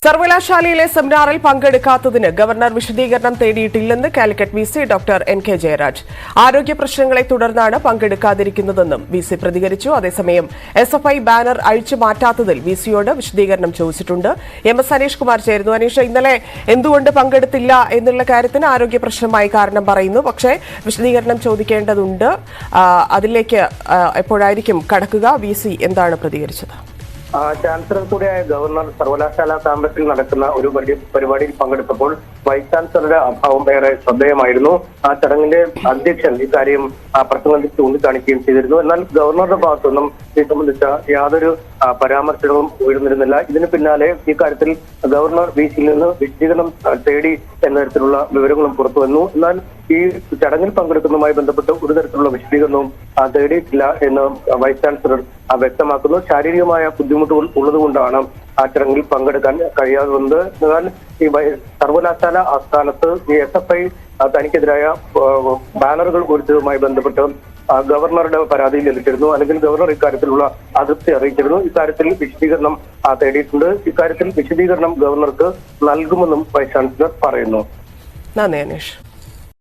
സർവകലാശാലയിലെ സെമിനാറിൽ പങ്കെടുക്കാത്തതിന് ഗവർണർ വിശദീകരണം തേടിയിട്ടില്ലെന്ന് Calicut VC doctor N.K.. Jayaraj. ആരോഗ്യ പ്രശ്നങ്ങളെ തുടർന്നാണ് പങ്കെടുക്കാതിരിക്കുന്നതെന്നും വിസി പ്രതികരിച്ചു. അതേസമയം എസ്എഫ്ഐ ബാനർ അഴിച്ചു മാറ്റാത്തതിൽ വിസിയോട് വിശദീകരണം ചോദിച്ചിട്ടുണ്ട്. എം.എസ്. അനീഷ് കുമാർ ചേരുന്നു. അനീഷ്, ഇന്നലെ എന്തുകൊണ്ട് പങ്കെടുത്തില്ല എന്നുള്ള കാര്യത്തിന് ആരോഗ്യ പ്രശ്നമായി കാരണം പറയുന്നു. പക്ഷേ വിശദീകരണം ചോദിക്കേണ്ടതുണ്ട്. അതിലേക്ക് എപ്പോഴായിരിക്കും കടക്കുക? വിസി എന്താണ് പ്രതികരിച്ചത്? ചാൻസലർ കൂടിയായ ഗവർണർ സർവകലാശാല ക്യാമ്പസിൽ നടക്കുന്ന ഒരു വലിയ പരിപാടിയിൽ പങ്കെടുത്തപ്പോൾ വൈസ് ചാൻസലറുടെ അഭാവം ഏറെ ശ്രദ്ധേയമായിരുന്നു. ആ ചടങ്ങിന്റെ അധ്യക്ഷൻ ഇക്കാര്യം പ്രസംഗത്തിൽ ചൂണ്ടിക്കാണിക്കുകയും ചെയ്തിരുന്നു. എന്നാൽ ഗവർണറുടെ ഭാഗത്തുനിന്നും ഇത് സംബന്ധിച്ച യാതൊരു പരാമർശവും ഉയർന്നിരുന്നില്ല. ഇതിന് പിന്നാലെ ഇക്കാര്യത്തിൽ ഗവർണർ വിസിയിൽ നിന്ന് വിശദീകരണം തേടി എന്ന തരത്തിലുള്ള വിവരങ്ങളും പുറത്തുവന്നു. എന്നാൽ ഈ ചടങ്ങിൽ പങ്കെടുക്കുന്നതുമായി ബന്ധപ്പെട്ട് ഒരു തരത്തിലുള്ള വിശദീകരണവും തേടിയിട്ടില്ല എന്ന് വൈസ് ചാൻസലർ വ്യക്തമാക്കുന്നു. ശാരീരികമായ ബുദ്ധിമുട്ടുകൾ ഉള്ളതുകൊണ്ടാണ് ആ ചടങ്ങിൽ പങ്കെടുക്കാൻ കഴിയാതെ. എന്നാൽ ഈ സർവകലാശാല ആസ്ഥാനത്ത് ഈ എസ്എഫ്ഐ തനിക്കെതിരായ ബാനറുകൾ കുറിച്ചതുമായി ബന്ധപ്പെട്ട് ഗവർണറുടെ പരാതി ലഭിച്ചിരുന്നു. അല്ലെങ്കിൽ ഗവർണർ ഇക്കാര്യത്തിലുള്ള അതൃപ്തി അറിയിച്ചിരുന്നു. ഇക്കാര്യത്തിൽ വിശദീകരണം തേടിയിട്ടുണ്ട്. ഇക്കാര്യത്തിൽ വിശദീകരണം ഗവർണർക്ക് നൽകുമെന്നും വൈസ് ചാൻസലർ പറയുന്നു. നന്ദി അനീഷ്.